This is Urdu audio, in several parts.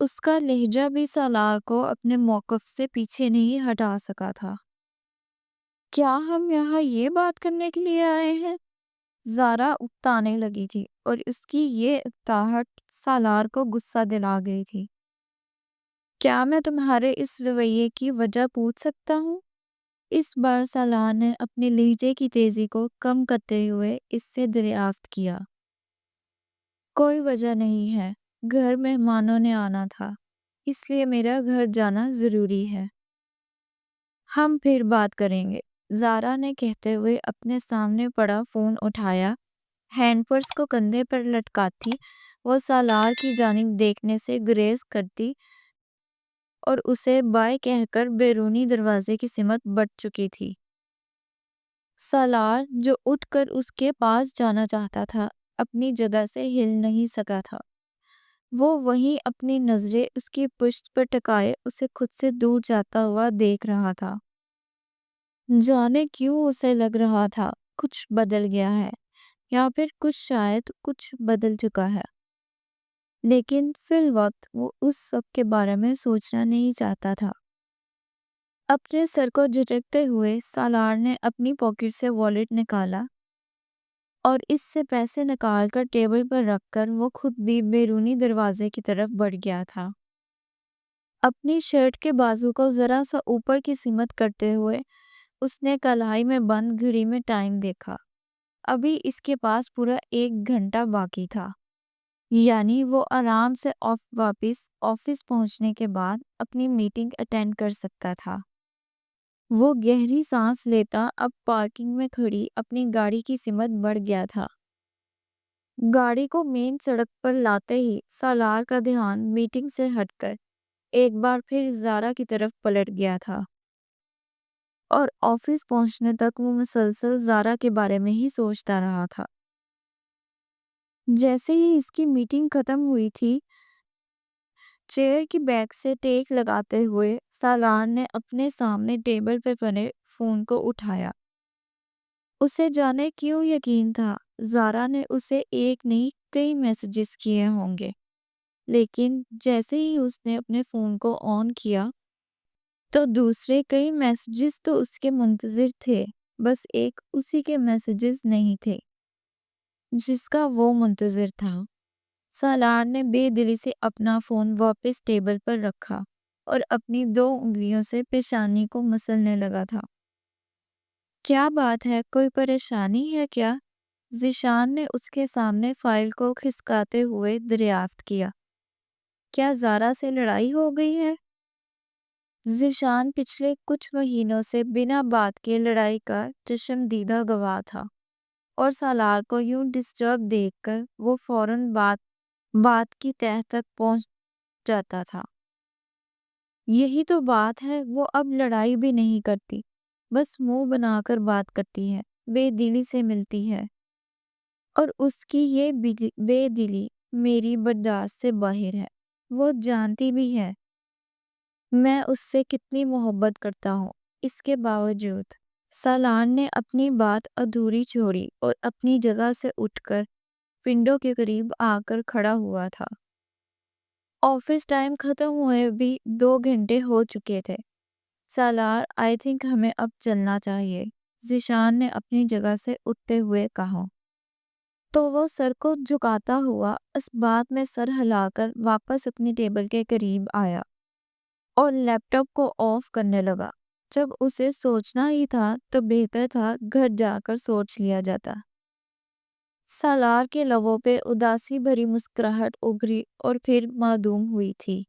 اس کا لہجہ بھی سالار کو اپنے موقف سے پیچھے نہیں ہٹا سکا تھا۔ کیا ہم یہاں یہ بات کرنے کے لیے آئے ہیں؟ زارا اکتانے لگی تھی اور اس کی یہ اکتاہٹ سالار کو غصہ دلا گئی تھی۔ کیا میں تمہارے اس رویے کی وجہ پوچھ سکتا ہوں؟ اس بار سالار نے اپنے لہجے کی تیزی کو کم کرتے ہوئے اس سے دریافت کیا۔ کوئی وجہ نہیں ہے، گھر مہمانوں نے آنا تھا، اس لیے میرا گھر جانا ضروری ہے۔ ہم پھر بات کریں گے، زارا نے کہتے ہوئے اپنے سامنے پڑا فون اٹھایا۔ ہینڈ پرس کو کندھے پر لٹکاتی وہ سالار کی جانب دیکھنے سے گریز کرتی اور اسے بائے کہہ کر بیرونی دروازے کی سمت بڑھ چکی تھی۔ سالار جو اٹھ کر اس کے پاس جانا چاہتا تھا اپنی جگہ سے ہل نہیں سکا تھا۔ وہ وہیں اپنی نظریں اس کی پشت پر ٹکائے اسے خود سے دور جاتا ہوا دیکھ رہا تھا۔ جانے کیوں اسے لگ رہا تھا کچھ بدل گیا ہے یا پھر شاید کچھ بدل چکا ہے، لیکن فی الوقت وہ اس سب کے بارے میں سوچنا نہیں چاہتا تھا۔ اپنے سر کو جھٹکتے ہوئے سالار نے اپنی پاکٹ سے والیٹ نکالا اور اس سے پیسے نکال کر ٹیبل پر رکھ کر وہ خود بھی بیرونی دروازے کی طرف بڑھ گیا تھا۔ اپنی شرٹ کے بازو کو ذرا سا اوپر کی سمت کرتے ہوئے اس نے کلائی میں بند گھڑی میں ٹائم دیکھا۔ ابھی اس کے پاس پورا 1 گھنٹہ باقی تھا، یعنی وہ آرام سے واپس آفس پہنچنے کے بعد اپنی میٹنگ اٹینڈ کر سکتا تھا۔ وہ گہری سانس لیتا اب پارکنگ میں کھڑی اپنی گاڑی کی سمت بڑھ گیا تھا۔ گاڑی کو مین سڑک پر لاتے ہی سالار کا دھیان میٹنگ سے ہٹ کر ایک بار پھر زارا کی طرف پلٹ گیا تھا اور آفس پہنچنے تک وہ مسلسل زارا کے بارے میں ہی سوچتا رہا تھا۔ جیسے ہی اس کی میٹنگ ختم ہوئی تھی، چیئر کی بیک سے ٹیک لگاتے ہوئے سالار نے اپنے سامنے ٹیبل پہ پڑے فون کو اٹھایا۔ اسے جانے کیوں یقین تھا زارا نے اسے ایک نہیں کئی میسجز کیے ہوں گے، لیکن جیسے ہی اس نے اپنے فون کو آن کیا تو دوسرے کئی میسجز تو اس کے منتظر تھے، بس ایک اسی کے میسجز نہیں تھے جس کا وہ منتظر تھا۔ سالار نے بے دلی سے اپنا فون واپس ٹیبل پر رکھا اور اپنی 2 انگلیوں سے پیشانی کو مسلنے لگا تھا۔ کیا بات ہے، کوئی پریشانی ہے کیا؟ ذیشان نے اس کے سامنے فائل کو کھسکاتے ہوئے دریافت کیا۔ کیا زارا سے لڑائی ہو گئی ہے؟ ذیشان پچھلے کچھ مہینوں سے بنا بات کے لڑائی کا چشمدیدہ گواہ تھا اور سالار کو یوں ڈسٹرب دیکھ کر وہ فوراً بات کی تہہ تک پہنچ جاتا تھا۔ یہی تو بات ہے، وہ اب لڑائی بھی نہیں کرتی، بس منہ بنا کر بات کرتی ہے، بے دلی سے ملتی ہے، اور اس کی یہ بے دلی میری برداشت سے باہر ہے۔ وہ جانتی بھی ہے میں اس سے کتنی محبت کرتا ہوں، اس کے باوجود۔ سالار نے اپنی بات ادھوری چھوڑی اور اپنی جگہ سے اٹھ کر ونڈو کے قریب آ کر کھڑا ہوا تھا۔ آفس ٹائم ختم ہوئے بھی 2 گھنٹے ہو چکے تھے۔ سالار، آئی تھنک ہمیں اب چلنا چاہیے، ذیشان نے اپنی جگہ سے اٹھتے ہوئے کہا۔ تو وہ سر کو جھکاتا ہوا اس بات میں سر ہلا کر واپس اپنی ٹیبل کے قریب آیا اور لیپ ٹاپ کو آف کرنے لگا۔ جب اسے سوچنا ہی تھا تو بہتر تھا گھر جا کر سوچ لیا جاتا۔ سالار کے لبوں پہ اداسی بھری مسکراہٹ ابھری اور پھر معدوم ہوئی تھی۔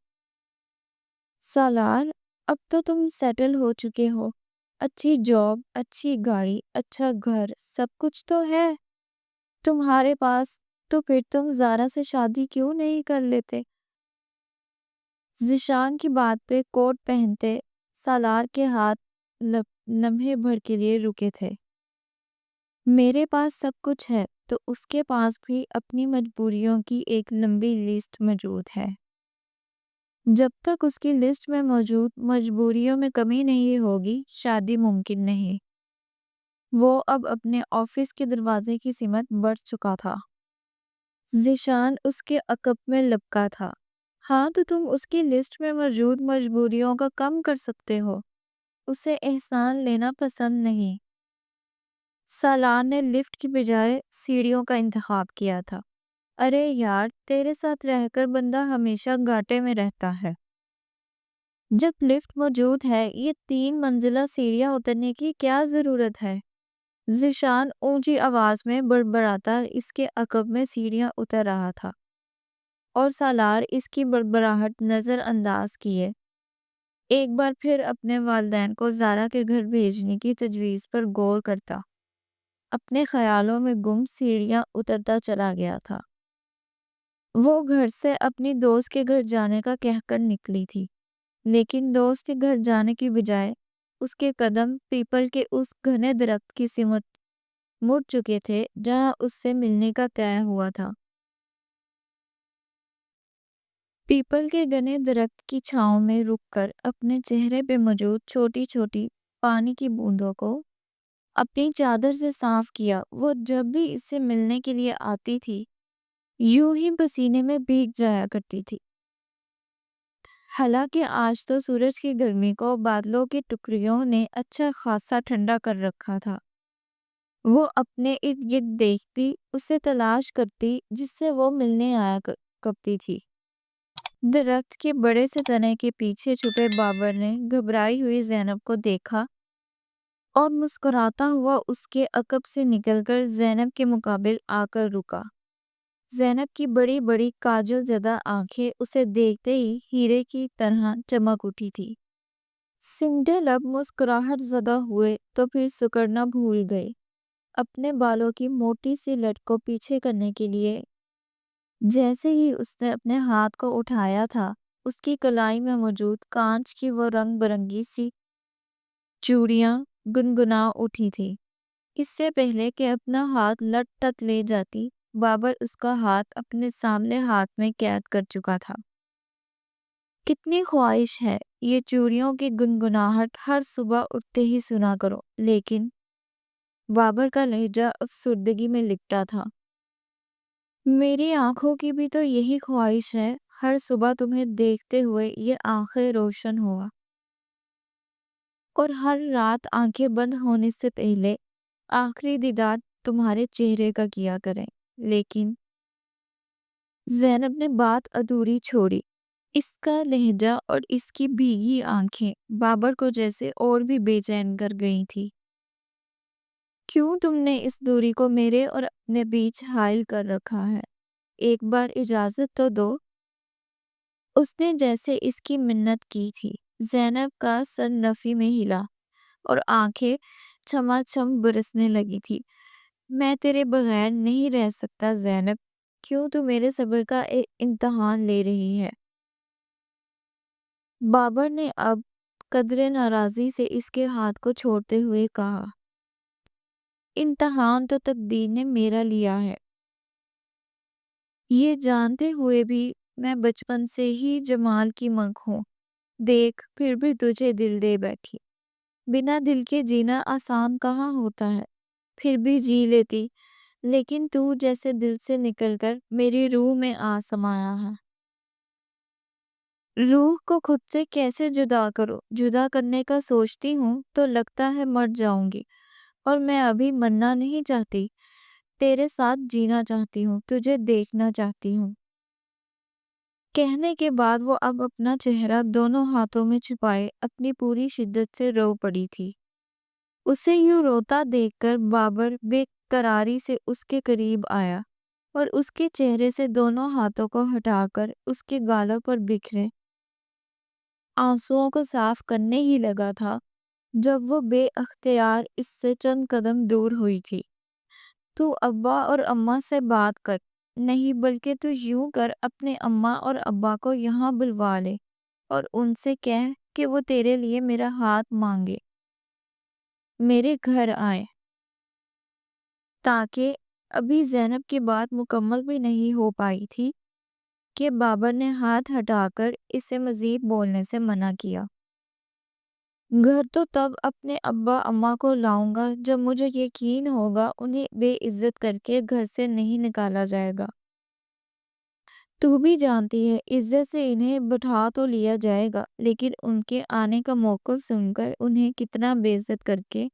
سالار، اب تو تم سیٹل ہو چکے ہو، اچھی جاب، اچھی گاڑی، اچھا گھر، سب کچھ تو ہے تمہارے پاس، تو پھر تم زارا سے شادی کیوں نہیں کر لیتے؟ ذیشان کی بات پہ کوٹ پہنتے سالار کے ہاتھ لمحے بھر کے لیے رکے تھے۔ میرے پاس سب کچھ ہے تو اس کے پاس بھی اپنی مجبوریوں کی ایک لمبی لسٹ موجود ہے۔ جب تک اس کی لسٹ میں موجود مجبوریوں میں کمی نہیں ہوگی، شادی ممکن نہیں۔ وہ اب اپنے آفس کے دروازے کی سمت بڑھ چکا تھا۔ ذیشان اس کے عقب میں لپکا تھا، ہاں تو تم اس کی لسٹ میں موجود مجبوریوں کا کم کر سکتے ہو. اسے احسان لینا پسند نہیں. سالار نے لفٹ کی بجائے سیڑھیوں کا انتخاب کیا تھا. ارے یار، تیرے ساتھ رہ کر بندہ ہمیشہ گھاٹے میں رہتا ہے. جب لفٹ موجود ہے، یہ 3 منزلہ سیڑھیاں اترنے کی کیا ضرورت ہے؟ ذیشان اونچی آواز میں بڑبڑاتا اس کے عقب میں سیڑھیاں اتر رہا تھا، اور سالار اس کی بڑبڑاہٹ نظر انداز کیے ایک بار پھر اپنے والدین کو زارا کے گھر بھیجنے کی تجویز پر غور کرتا اپنے خیالوں میں گم سیڑھیاں اترتا چلا گیا تھا. وہ گھر سے اپنی دوست کے گھر جانے کا کہہ کر نکلی تھی، لیکن دوست کے گھر جانے کی بجائے اس کے قدم پیپل کے اس گھنے درخت کی سمت مڑ چکے تھے جہاں اس سے ملنے کا طے ہوا تھا. پیپل کے گھنے درخت کی چھاؤں میں رک کر اپنے چہرے پہ موجود چھوٹی چھوٹی پانی کی بوندوں کو اپنی چادر سے صاف کیا. وہ جب بھی اس سے ملنے کے لیے آتی تھی یوں ہی پسینے میں بھیگ جایا کرتی تھی. حالانکہ آج تو سورج کی گرمی کو بادلوں کی ٹکڑیوں نے اچھا خاصا ٹھنڈا کر رکھا تھا. وہ اپنے ارد گرد دیکھتی، اسے تلاش کرتی جس سے وہ ملنے آیا کرتی تھی. درخت کے بڑے سے تنے کے پیچھے چھپے بابر نے گھبرائی ہوئی زینب کو دیکھا اور مسکراتا ہوا اس کے عقب سے نکل کر زینب کے مقابل آ کر رکا. زینب کی بڑی بڑی کاجل زدہ آنکھیں اسے دیکھتے ہی ہیرے کی طرح چمک اٹھی تھی. سمٹے لب مسکراہٹ زدہ ہوئے تو پھر سکڑنا بھول گئے. اپنے بالوں کی موٹی سی لٹ کو پیچھے کرنے کے لیے جیسے ہی اس نے اپنے ہاتھ کو اٹھایا تھا، اس کی کلائی میں موجود کانچ کی وہ رنگ برنگی سی چوڑیاں گنگنا اٹھی تھی. اس سے پہلے کہ اپنا ہاتھ لٹ ٹت لے جاتی، بابر اس کا ہاتھ اپنے سامنے ہاتھ میں قید کر چکا تھا. کتنی خواہش ہے یہ چوڑیوں کی گنگناہٹ ہر صبح اٹھتے ہی سنا کرو. لیکن بابر کا لہجہ افسردگی میں لپٹا تھا. میری آنکھوں کی بھی تو یہی خواہش ہے، ہر صبح تمہیں دیکھتے ہوئے یہ آنکھیں روشن ہوا، اور ہر رات آنکھیں بند ہونے سے پہلے آخری دیدار تمہارے چہرے کا کیا کریں. لیکن زینب نے بات ادھوری چھوڑی. اس کا لہجہ اور اس کی بھیگی آنکھیں بابر کو جیسے اور بھی بے چین کر گئی تھی. کیوں تم نے اس دوری کو میرے اور اپنے بیچ حائل کر رکھا ہے؟ ایک بار اجازت تو دو. اس نے جیسے اس کی منت کی تھی. زینب کا سر نفی میں ہلا اور آنکھیں چھما چھم برسنے لگی تھی. میں تیرے بغیر نہیں رہ سکتا زینب. کیوں تو میرے صبر کا امتحان لے رہی ہے؟ بابر نے اب قدرے ناراضی سے اس کے ہاتھ کو چھوڑتے ہوئے کہا، امتحان تو تقدیر نے میرا لیا ہے. یہ جانتے ہوئے بھی میں بچپن سے ہی جمال کی منگ ہوں. دیکھ پھر بھی تجھے دل دے بیٹھی. بنا دل کے جینا آسان کہاں ہوتا ہے. پھر بھی جی لیتی، لیکن تو جیسے دل سے نکل کر میری روح میں آ سمایا ہے. روح کو خود سے کیسے جدا کرو؟ جدا کرنے کا سوچتی ہوں تو لگتا ہے مر جاؤں گی، اور میں ابھی مرنا نہیں چاہتی. تیرے ساتھ جینا چاہتی ہوں، تجھے دیکھنا چاہتی ہوں. کہنے کے بعد وہ اب اپنا چہرہ دونوں ہاتھوں میں چھپائے اپنی پوری شدت سے رو پڑی تھی. اسے یوں روتا دیکھ کر بابر بے قراری سے اس کے قریب آیا اور اس کے چہرے سے دونوں ہاتھوں کو ہٹا کر اس کے گالوں پر بکھرے آنسوؤں کو صاف کرنے ہی لگا تھا جب وہ بے اختیار اس سے چند قدم دور ہوئی تھی. تو ابا اور اماں سے بات کر. نہیں، بلکہ تو یوں کر، اپنے اماں اور ابا کو یہاں بلوا لے اور ان سے کہہ کہ وہ تیرے لیے میرا ہاتھ مانگے، میرے گھر آئے. تاکہ ابھی زینب کی بات مکمل بھی نہیں ہو پائی تھی کہ بابر نے ہاتھ ہٹا کر اسے مزید بولنے سے منع کیا. گھر تو تب اپنے ابا اماں کو لاؤں گا جب مجھے یقین ہوگا انہیں بے عزت کر کے گھر سے نہیں نکالا جائے گا. تو بھی جانتی ہے عزت سے انہیں بٹھا تو لیا جائے گا، لیکن ان کے آنے کا موقف سن کر انہیں کتنا بے عزت کر کے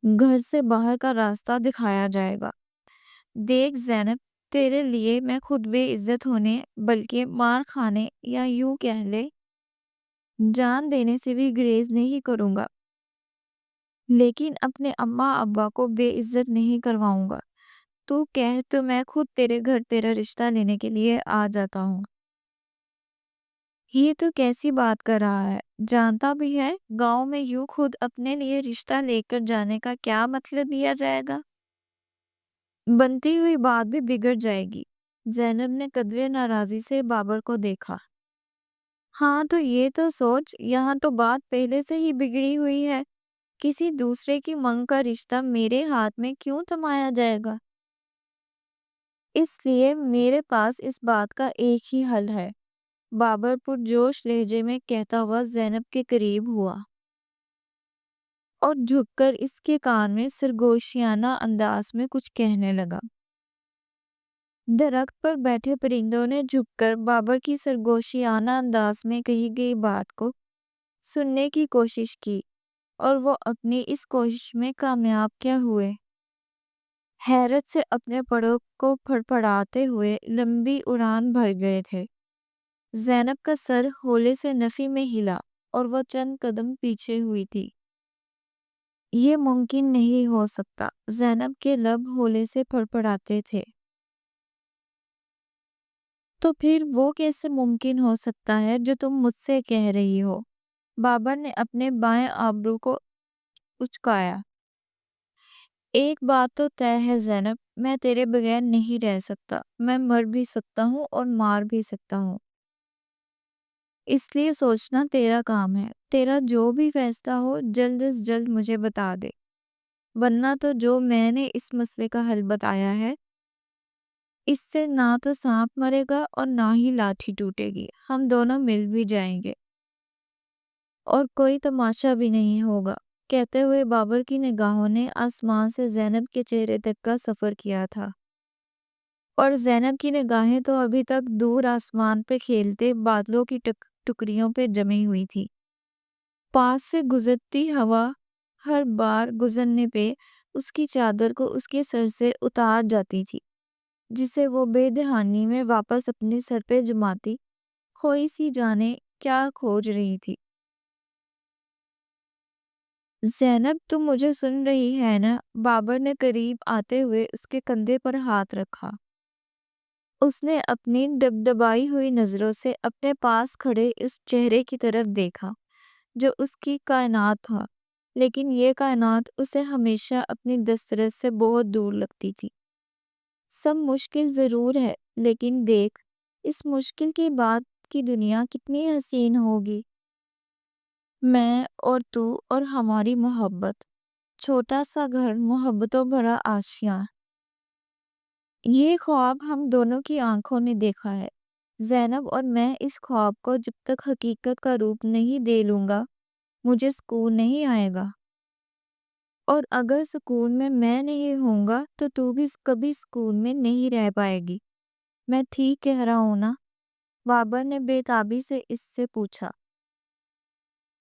گھر سے باہر کا راستہ دکھایا جائے گا۔ دیکھ زینب، تیرے لیے میں خود بے عزت ہونے، بلکہ مار کھانے یا یوں کہہ لے جان دینے سے بھی گریز نہیں کروں گا، لیکن اپنے اماں ابا کو بے عزت نہیں کرواؤں گا۔ تو کہہ تو میں خود تیرے گھر تیرا رشتہ لینے کے لیے آ جاتا ہوں۔ یہ تو کیسی بات کر رہا ہے؟ جانتا بھی ہے گاؤں میں یوں خود اپنے لیے رشتہ لے کر جانے کا کیا مطلب لیا جائے گا؟ بنتی ہوئی بات بھی بگڑ جائے گی۔ زینب نے قدرے ناراضی سے بابر کو دیکھا۔ ہاں تو یہ تو سوچ، یہاں تو بات پہلے سے ہی بگڑی ہوئی ہے۔ کسی دوسرے کی منگ کا رشتہ میرے ہاتھ میں کیوں تھمایا جائے گا؟ اس لیے میرے پاس اس بات کا ایک ہی حل ہے، بابر پرجوش لہجے میں کہتا ہوا زینب کے قریب ہوا اور جھک کر اس کے کان میں سرگوشیانہ انداز میں کچھ کہنے لگا۔ درخت پر بیٹھے پرندوں نے جھک کر بابر کی سرگوشیانہ انداز میں کہی گئی بات کو سننے کی کوشش کی، اور وہ اپنی اس کوشش میں کامیاب کیا ہوئے۔ حیرت سے اپنے پروں کو پھڑپڑاتے ہوئے لمبی اڑان بھر گئے تھے۔ زینب کا سر ہولے سے نفی میں ہلا اور وہ چند قدم پیچھے ہوئی تھی۔ یہ ممکن نہیں ہو سکتا، زینب کے لب ہولے سے پھڑپڑاتے تھے۔ تو پھر وہ کیسے ممکن ہو سکتا ہے جو تم مجھ سے کہہ رہی ہو؟ بابر نے اپنے بائیں آبرو کو اچکایا۔ ایک بات تو طے ہے زینب، میں تیرے بغیر نہیں رہ سکتا۔ میں مر بھی سکتا ہوں اور مار بھی سکتا ہوں، اس لیے سوچنا تیرا کام ہے۔ تیرا جو بھی فیصلہ ہو جلد از جلد مجھے بتا دے، ورنہ تو جو میں نے اس مسئلے کا حل بتایا ہے، اس سے نہ تو سانپ مرے گا اور نہ ہی لاٹھی ٹوٹے گی، ہم دونوں مل بھی جائیں گے اور کوئی تماشا بھی نہیں ہوگا۔ کہتے ہوئے بابر کی نگاہوں نے آسمان سے زینب کے چہرے تک کا سفر کیا تھا، اور زینب کی نگاہیں تو ابھی تک دور آسمان پہ کھیلتے بادلوں کی ٹکڑیوں پہ جمی ہوئی تھی۔ پاس سے گزرتی ہوا ہر بار گزرنے پہ اس کی چادر کو اس کے سر سے اتار جاتی تھی، جسے وہ بے دہانی میں واپس اپنے سر پہ جماتی، کھوئی سی جانے کیا کھوج رہی تھی۔ زینب، تم مجھے سن رہی ہے نا؟ بابر نے قریب آتے ہوئے اس کے کندھے پر ہاتھ رکھا۔ اس نے اپنی ڈبڈبائی ہوئی نظروں سے اپنے پاس کھڑے اس چہرے کی طرف دیکھا جو اس کی کائنات تھا، لیکن یہ کائنات اسے ہمیشہ اپنی دسترس سے بہت دور لگتی تھی۔ سب مشکل ضرور ہے، لیکن دیکھ اس مشکل کی بعد کی دنیا کتنی حسین ہوگی۔ میں اور تو اور ہماری محبت، چھوٹا سا گھر، محبتوں بھرا آشیاں، یہ خواب ہم دونوں کی آنکھوں نے دیکھا ہے۔ زینب، اور میں اس خواب کو جب تک حقیقت کا روپ نہیں دے لوں گا مجھے سکون نہیں آئے گا، اور اگر سکون میں نہیں ہوں گا تو بھی کبھی سکون میں نہیں رہ پائے گی۔ میں ٹھیک کہہ رہا ہوں نا؟ بابر نے بے تابی سے اس سے پوچھا۔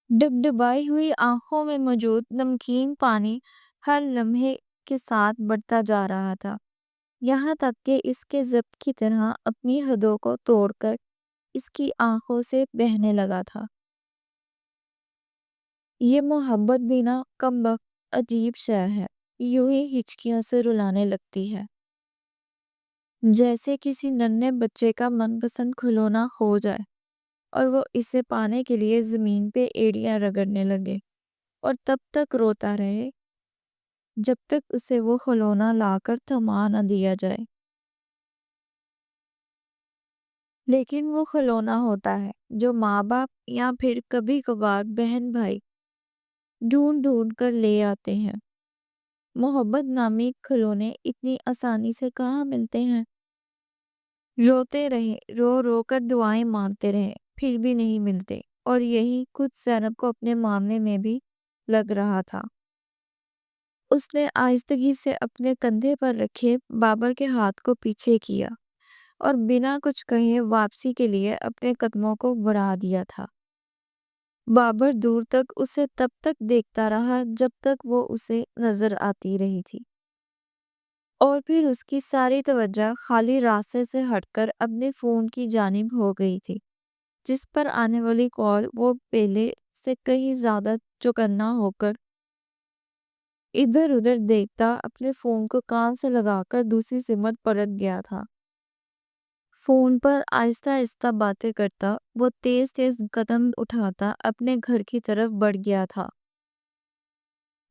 ڈبڈبائی ہوئی آنکھوں میں موجود نمکین پانی ہر لمحے کے ساتھ بڑھتا جا رہا تھا، یہاں تک کہ اس کے ضبط کی طرح اپنی حدوں کو توڑ کر اس کی آنکھوں سے بہنے لگا تھا۔ یہ محبت بھی نا کمبخت عجیب شے ہے، یوں ہی ہچکیوں سے رلانے لگتی ہے، جیسے کسی ننھے بچے کا من پسند کھلونا کھو جائے اور وہ اسے پانے کے لیے زمین پہ ایڑیاں رگڑنے لگے اور تب تک روتا رہے جب تک اسے وہ کھلونا لا کر تھما نہ دیا جائے۔ لیکن وہ کھلونا ہوتا ہے جو ماں باپ یا پھر کبھی کبھار بہن بھائی ڈھونڈ ڈھونڈ کر لے آتے ہیں۔ محبت نامی کھلونے اتنی آسانی سے کہاں ملتے ہیں؟ روتے رہے، رو رو کر دعائیں مانگتے رہے، پھر بھی نہیں ملتے، اور یہی کچھ زینب کو اپنے معاملے میں بھی لگ رہا تھا۔ اس نے آہستگی سے اپنے کندھے پر رکھے بابر کے ہاتھ کو پیچھے کیا اور بنا کچھ کہے واپسی کے لیے اپنے قدموں کو بڑھا دیا تھا۔ بابر دور تک اسے تب تک دیکھتا رہا جب تک وہ اسے نظر آتی رہی تھی، اور پھر اس کی ساری توجہ خالی راستے سے ہٹ کر اپنے فون کی جانب ہو گئی تھی، جس پر آنے والی کال وہ پہلے سے کہیں زیادہ چوکنا ہو کر ادھر ادھر دیکھتا اپنے فون کو کان سے لگا کر دوسری سمت پلٹ گیا تھا۔ فون پر آہستہ آہستہ باتیں کرتا وہ تیز تیز قدم اٹھاتا اپنے گھر کی طرف بڑھ گیا تھا۔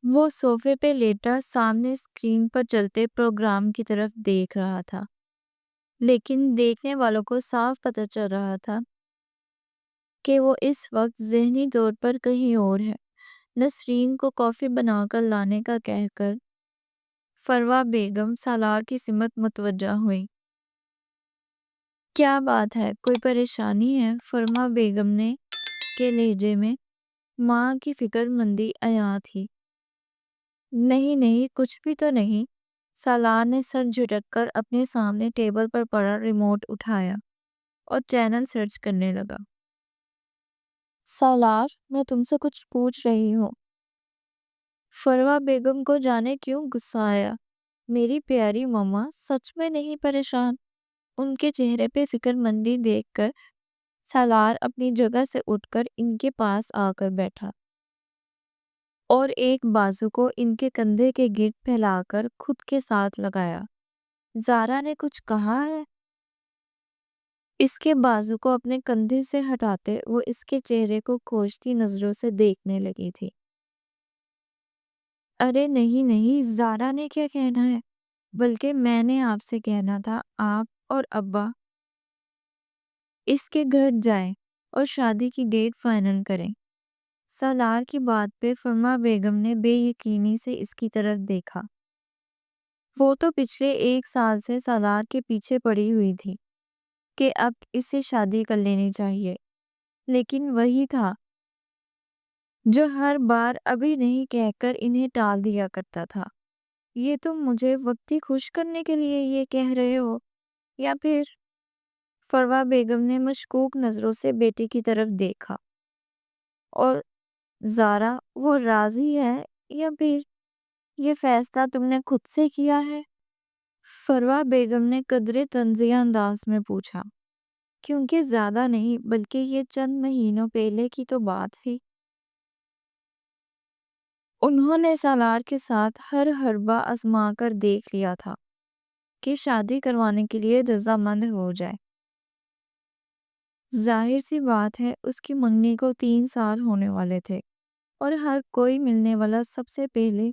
وہ صوفے پہ لیٹا سامنے اسکرین پر چلتے پروگرام کی طرف دیکھ رہا تھا، لیکن دیکھنے والوں کو صاف پتہ چل رہا تھا کہ وہ اس وقت ذہنی طور پر کہیں اور ہے۔ نسرین کو کافی بنا کر لانے کا کہہ کر فروا بیگم سالار کی سمت متوجہ ہوئی۔ کیا بات ہے، کوئی پریشانی ہے؟ فرما بیگم نے کے لہجے میں ماں کی فکر مندی عیاں تھی۔ نہیں نہیں، کچھ بھی تو نہیں۔ سالار نے سر جھٹک کر اپنے سامنے ٹیبل پر پڑا ریموٹ اٹھایا اور چینل سرچ کرنے لگا۔ سالار، میں تم سے کچھ پوچھ رہی ہوں۔ فروا بیگم کو جانے کیوں غصہ آیا۔ میری پیاری ماما سچ میں نہیں پریشان۔ ان کے چہرے پہ فکر مندی دیکھ کر سالار اپنی جگہ سے اٹھ کر ان کے پاس آ کر بیٹھا اور ایک بازو کو ان کے کندھے کے گرد پھیلا کر خود کے ساتھ لگایا۔ زارا نے کچھ کہا ہے؟ اس کے بازو کو اپنے کندھے سے ہٹاتے وہ اس کے چہرے کو کھوجتی نظروں سے دیکھنے لگی تھی۔ ارے نہیں نہیں، زارا نے کیا کہنا ہے، بلکہ میں نے آپ سے کہنا تھا آپ اور ابا اس کے گھر جائیں اور شادی کی ڈیٹ فائنل کریں۔ سالار کی بات پہ فرما بیگم نے بے یقینی سے اس کی طرف دیکھا۔ وہ تو پچھلے 1 سال سے سالار کے پیچھے پڑی ہوئی تھی کہ اب اسے شادی کر لینی چاہیے، لیکن وہی تھا جو ہر بار ابھی نہیں کہہ کر انہیں ٹال دیا کرتا تھا۔ یہ تم مجھے وقتی خوش کرنے کے لیے یہ کہہ رہے ہو یا پھر؟ فروا بیگم نے مشکوک نظروں سے بیٹی کی طرف دیکھا۔ اور زارا، وہ راضی ہے یا پھر یہ فیصلہ تم نے خود سے کیا ہے؟ فروا بیگم نے قدرے طنزیہ انداز میں پوچھا۔ کیونکہ زیادہ نہیں بلکہ یہ چند مہینوں پہلے کی تو بات تھی۔ انہوں نے سالار کے ساتھ ہر حربہ آزما کر دیکھ لیا تھا کہ شادی کروانے کے لیے رضامند ہو جائے۔ ظاہر سی بات ہے اس کی منگنی کو 3 سال ہونے والے تھے، اور ہر کوئی ملنے والا سب سے پہلے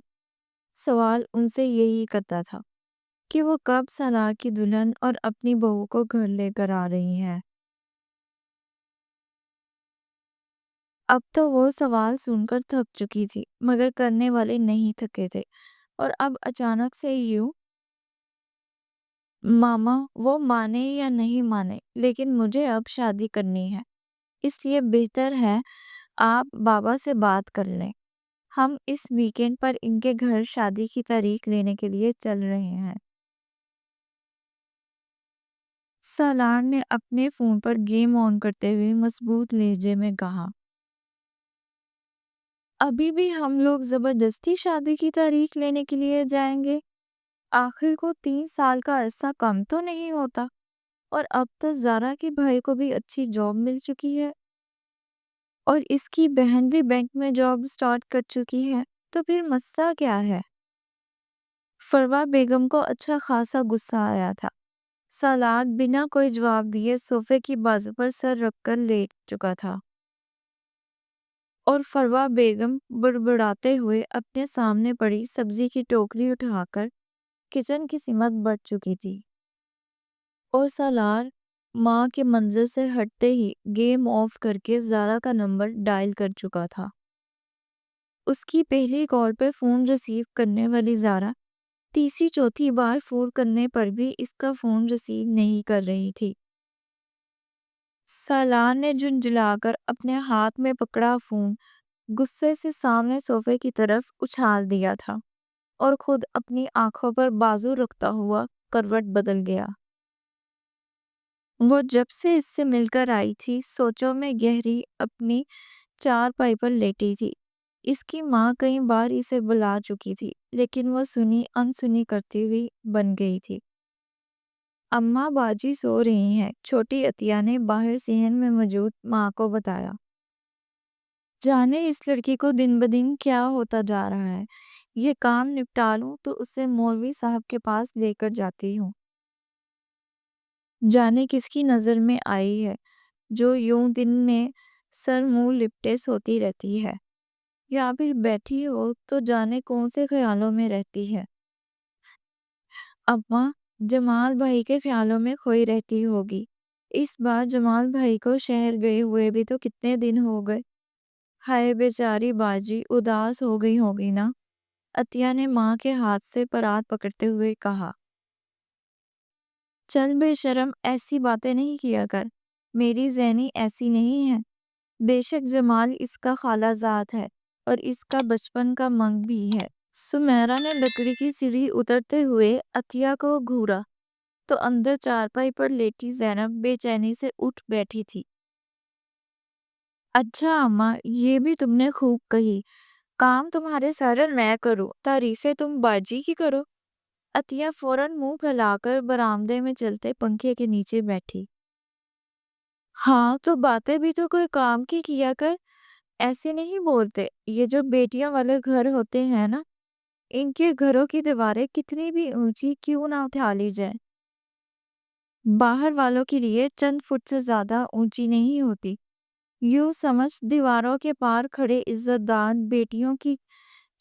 سوال ان سے یہی کرتا تھا کہ وہ کب سالار کی دلہن اور اپنی بہو کو گھر لے کر آ رہی ہیں۔ اب تو وہ سوال سن کر تھک چکی تھی، مگر کرنے والے نہیں تھکے تھے، اور اب اچانک سے یوں ماما، وہ مانے یا نہیں مانے لیکن مجھے اب شادی کرنی ہے، اس لیے بہتر ہے آپ بابا سے بات کر لیں۔ ہم اس ویکنڈ پر ان کے گھر شادی کی تاریخ لینے کے لیے چل رہے ہیں۔ سالار نے اپنے فون پر گیم آن کرتے ہوئے مضبوط لہجے میں کہا۔ ابھی بھی ہم لوگ زبردستی شادی کی تاریخ لینے کے لیے جائیں گے؟ آخر کو 3 سال کا عرصہ کم تو نہیں ہوتا، اور اب تو زارا کے بھائی کو بھی اچھی جاب مل چکی ہے اور اس کی بہن بھی بینک میں جاب سٹارٹ کر چکی ہے، تو پھر مسئلہ کیا ہے؟ فروا بیگم کو اچھا خاصا غصہ آیا تھا۔ سالار بنا کوئی جواب دیے صوفے کی بازو پر سر رکھ کر لیٹ چکا تھا، اور فروا بیگم بڑبڑاتے ہوئے اپنے سامنے پڑی سبزی کی ٹوکری اٹھا کر کچن کی سمت بڑھ چکی تھی، اور سالار ماں کے منظر سے ہٹتے ہی گیم آف کر کے زارا کا نمبر ڈائل کر چکا تھا۔ اس کی پہلی کال پہ فون ریسیو کرنے والی زارا تیسری چوتھی بار فون کرنے پر بھی اس کا فون ریسیو نہیں کر رہی تھی۔ سالار نے جھنجھلا کر اپنے ہاتھ میں پکڑا فون غصے سے سامنے صوفے کی طرف اچھال دیا تھا، اور خود اپنی آنکھوں پر بازو رکھتا ہوا کروٹ بدل گیا۔ وہ جب سے اس سے مل کر آئی تھی سوچوں میں گہری اپنی چارپائی پر لیٹی تھی۔ اس کی ماں کئی بار اسے بلا چکی تھی لیکن وہ سنی انسنی کرتی ہوئی بن گئی تھی۔ اماں باجی سو رہی ہیں، چھوٹی عطیہ نے باہر صحن میں موجود ماں کو بتایا۔ جانے اس لڑکی کو دن بدن کیا ہوتا جا رہا ہے، یہ کام نپٹا لوں تو اسے مولوی صاحب کے پاس لے کر جاتی ہوں۔ جانے کس کی نظر میں آئی ہے جو یوں دن میں سر منہ لپٹے سوتی رہتی ہے، یا پھر بیٹھی ہو تو جانے کون سے خیالوں میں رہتی ہے۔ اماں جمال بھائی کے خیالوں میں کھوئی رہتی ہوگی۔ اس بار جمال بھائی کو شہر گئے ہوئے بھی تو کتنے دن ہو گئے۔ ہائے بیچاری باجی اداس ہو گئی ہوگی نا، عطیہ نے ماں کے ہاتھ سے پرات پکڑتے ہوئے کہا۔ چل بے شرم، ایسی باتیں نہیں کیا کر، میری زینی ایسی نہیں ہے۔ بے شک جمال اس کا خالہ زاد ہے اور اس کا بچپن کا منگ بھی ہے۔ سمیرا نے لکڑی کی سیڑھی اترتے ہوئے عطیہ کو گھورا تو اندر چارپائی پر لیٹی زینب بے چینی سے اٹھ بیٹھی تھی۔ اچھا اماں، یہ بھی تم نے خوب کہی، کام تمہارے سارے میں کروں، تعریفیں تم باجی کی کرو۔ عطیہ فوراً منہ پھیلا کر برآمدے میں چلتے پنکھے کے نیچے بیٹھی۔ ہاں تو باتیں بھی تو کوئی کام کی کیا کر، ایسے نہیں بولتے۔ یہ جو بیٹیاں والے گھر ہوتے ہیں نا، ان کے گھروں کی دیواریں کتنی بھی اونچی کیوں نہ اٹھا لی جائیں، باہر والوں کے لیے چند فٹ سے زیادہ اونچی نہیں ہوتی۔ یوں سمجھ دیواروں کے پار کھڑے عزت دار بیٹیوں کی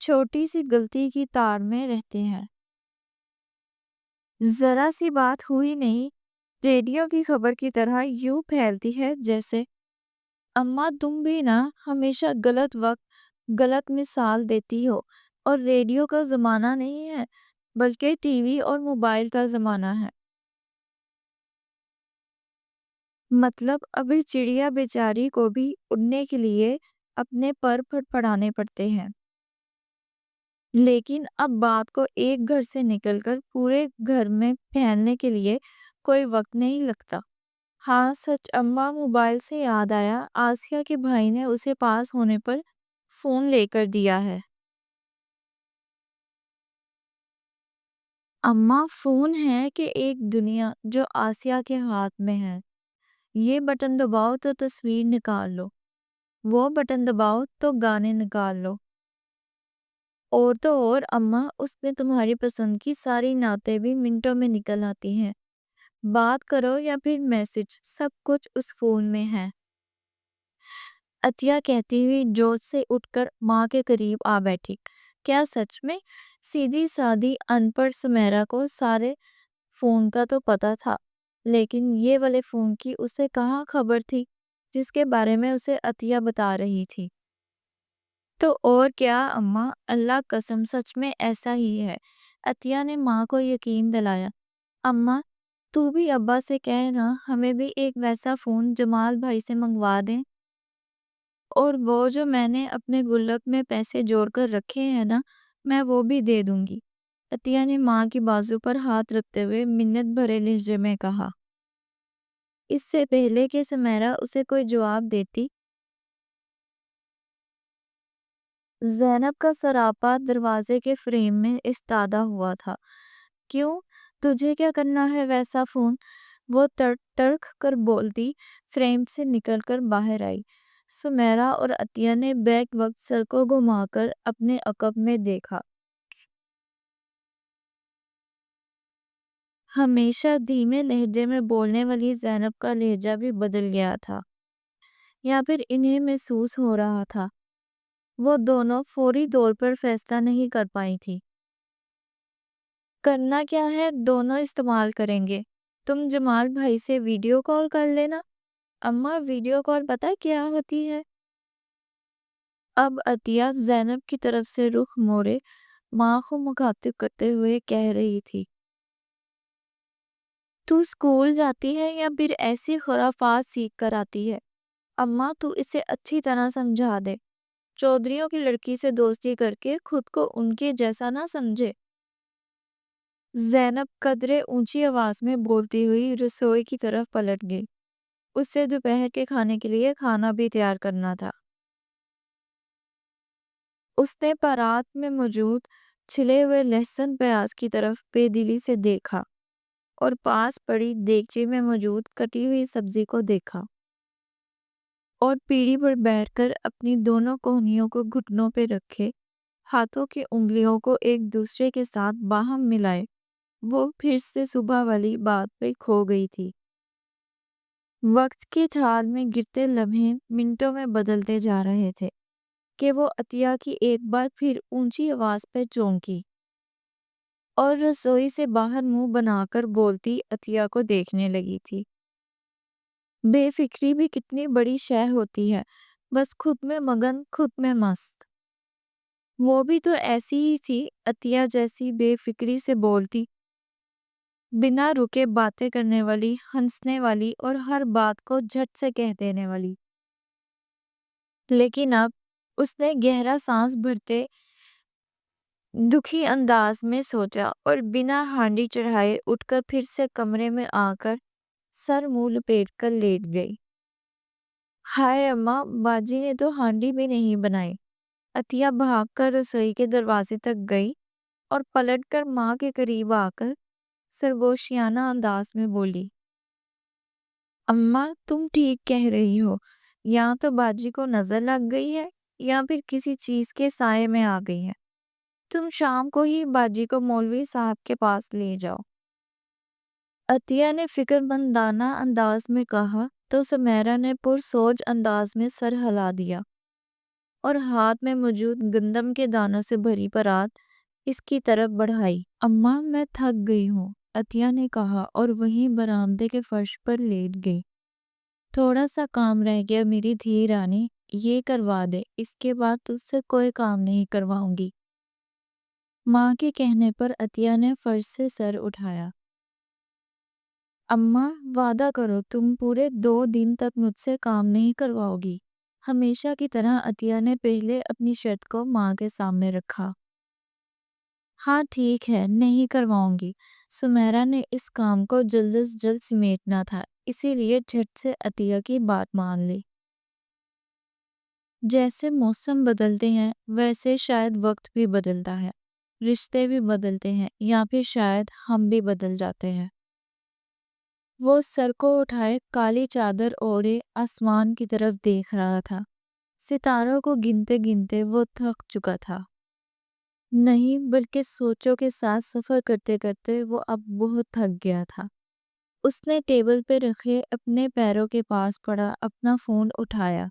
چھوٹی سی غلطی کی تار میں رہتے ہیں۔ ذرا سی بات ہوئی نہیں، ریڈیو کی خبر کی طرح یوں پھیلتی ہے جیسے۔ اماں تم بھی نا ہمیشہ غلط وقت غلط مثال دیتی ہو، اور ریڈیو کا زمانہ نہیں ہے بلکہ ٹی وی اور موبائل کا زمانہ ہے۔ مطلب ابھی چڑیا بیچاری کو بھی اڑنے کے لیے اپنے پر پھڑپڑانے پڑتے ہیں، لیکن اب بات کو ایک گھر سے نکل کر پورے گھر میں پھیلنے کے لیے کوئی وقت نہیں لگتا۔ ہاں سچ اماں، موبائل سے یاد آیا، آسیہ کے بھائی نے اسے پاس ہونے پر فون لے کر دیا ہے۔ اماں فون ہے کہ ایک دنیا جو آسیہ کے ہاتھ میں ہے۔ یہ بٹن دباؤ تو تصویر نکال لو، وہ بٹن دباؤ تو گانے نکال لو، اور تو اور اماں اس میں تمہاری پسند کی ساری نعتیں بھی منٹوں میں نکل آتی ہیں۔ بات کرو یا پھر میسج، سب کچھ اس فون میں ہے۔ عطیہ کہتی ہوئی جوش سے اٹھ کر ماں کے قریب آ بیٹھی۔ کیا سچ میں؟ سیدھی سادی ان پڑھ سمیرا کو سارے فون کا تو پتا تھا، لیکن یہ والے فون کی اسے کہاں خبر تھی جس کے بارے میں اسے عطیہ بتا رہی تھی۔ تو اور کیا اماں، اللہ قسم سچ میں ایسا ہی ہے، عطیہ نے ماں کو یقین دلایا۔ اماں تو بھی ابا سے کہنا ہمیں بھی ایک ویسا فون جمال بھائی سے منگوا دیں، اور وہ جو میں نے اپنے گلک میں پیسے جوڑ کر رکھے ہیں نا، میں وہ بھی دے دوں گی۔ عطیہ نے ماں کی بازو پر ہاتھ رکھتے ہوئے منت بھرے لہجے میں کہا۔ اس سے پہلے کہ سمیرا اسے کوئی جواب دیتی، زینب کا سراپا دروازے کے فریم میں استادہ ہوا تھا۔ کیوں؟ تجھے کیا کرنا ہے ویسا فون؟ وہ تڑک کر بولتی فریم سے نکل کر باہر آئی۔ سمیرا اور عطیہ نے بیک وقت سر کو گھما کر اپنے عقب میں دیکھا۔ ہمیشہ دھیمے لہجے میں بولنے والی زینب کا لہجہ بھی بدل گیا تھا، یا پھر انہیں محسوس ہو رہا تھا۔ وہ دونوں فوری طور پر فیصلہ نہیں کر پائی تھی۔ کرنا کیا ہے دونوں استعمال کریں گے، تم جمال بھائی سے ویڈیو کال کر لینا۔ اماں ویڈیو کال پتہ کیا ہوتی ہے؟ اب عطیہ زینب کی طرف سے رخ موڑے ماں کو مخاطب کرتے ہوئے کہہ رہی تھی۔ تو اسکول جاتی ہے یا پھر ایسی خرافات سیکھ کر آتی ہے؟ اماں تو اسے اچھی طرح سمجھا دے، چودھریوں کی لڑکی سے دوستی کر کے خود کو ان کے جیسا نہ سمجھے۔ زینب قدرے اونچی آواز میں بولتی ہوئی رسوئی کی طرف پلٹ گئی۔ اسے دوپہر کے کھانے کے لیے کھانا بھی تیار کرنا تھا۔ اس نے پرات میں موجود چھلے ہوئے لہسن پیاز کی طرف بے دلی سے دیکھا اور پاس پڑی دیگچے میں موجود کٹی ہوئی سبزی کو دیکھا اور پیڑھی پر بیٹھ کر اپنی دونوں کونیوں کو گھٹنوں پہ رکھے ہاتھوں کی انگلیوں کو ایک دوسرے کے ساتھ باہم ملائے وہ پھر سے صبح والی بات پہ کھو گئی تھی۔ وقت کی تھال میں گرتے لمحے منٹوں میں بدلتے جا رہے تھے کہ وہ عطیہ کی ایک بار پھر اونچی آواز پہ چونکی اور رسوئی سے باہر منہ بنا کر بولتی عطیہ کو دیکھنے لگی تھی۔ بے فکری بھی کتنی بڑی شے ہوتی ہے، بس خود میں مگن، خود میں مست۔ وہ بھی تو ایسی ہی تھی، عطیہ جیسی بے فکری سے بولتی، بنا رکے باتیں کرنے والی، ہنسنے والی اور ہر بات کو جھٹ سے کہہ دینے والی۔ لیکن اب اس نے گہرا سانس بھرتے دکھی انداز میں سوچا اور بنا ہانڈی چڑھائے اٹھ کر پھر سے کمرے میں آ کر سر منہ لپیٹ کر لیٹ گئی۔ ہائے اماں، باجی نے تو ہانڈی بھی نہیں بنائی۔ عطیہ بھاگ کر رسوئی کے دروازے تک گئی اور پلٹ کر ماں کے قریب آ کر سرگوشیانہ انداز میں بولی، اماں تم ٹھیک کہہ رہی ہو، یا تو باجی کو نظر لگ گئی ہے یا پھر کسی چیز کے سائے میں آ گئی ہے۔ تم شام کو ہی باجی کو مولوی صاحب کے پاس لے جاؤ۔ عطیہ نے فکر مندانہ انداز میں کہا تو سمیرہ نے پرسوچ انداز میں سر ہلا دیا اور ہاتھ میں موجود گندم کے دانوں سے بھری پرات اس کی طرف بڑھائی۔ اماں میں تھک گئی ہوں، عطیہ نے کہا اور وہیں برآمدے کے فرش پر لیٹ گئی۔ تھوڑا سا کام رہ گیا میری دھی رانی، یہ کروا دے، اس کے بعد تجھ سے کوئی کام نہیں کرواؤں گی۔ ماں کے کہنے پر عطیہ نے فرش سے سر اٹھایا۔ اماں وعدہ کرو تم پورے 2 دن تک مجھ سے کام نہیں کرواؤ گی۔ ہمیشہ کی طرح عطیہ نے پہلے اپنی شرط کو ماں کے سامنے رکھا۔ ہاں ٹھیک ہے، نہیں کرواؤں گی۔ سمیرہ نے اس کام کو جلد از جلد سمیٹنا تھا، اسی لیے جھٹ سے عطیہ کی بات مان لی۔ جیسے موسم بدلتے ہیں ویسے شاید وقت بھی بدلتا ہے، رشتے بھی بدلتے ہیں، یا پھر شاید ہم بھی بدل جاتے ہیں۔ وہ سر کو اٹھائے کالی چادر اوڑھے آسمان کی طرف دیکھ رہا تھا۔ ستاروں کو گنتے گنتے وہ تھک چکا تھا، نہیں بلکہ سوچوں کے ساتھ سفر کرتے کرتے وہ اب بہت تھک گیا تھا۔ اس نے ٹیبل پہ رکھے اپنے پیروں کے پاس پڑا اپنا فون اٹھایا۔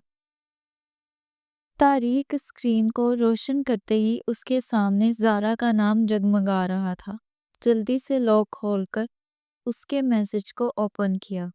تاریک اسکرین کو روشن کرتے ہی اس کے سامنے زارا کا نام جگمگا رہا تھا۔ جلدی سے لاک کھول کر اس کے میسج کو اوپن کیا۔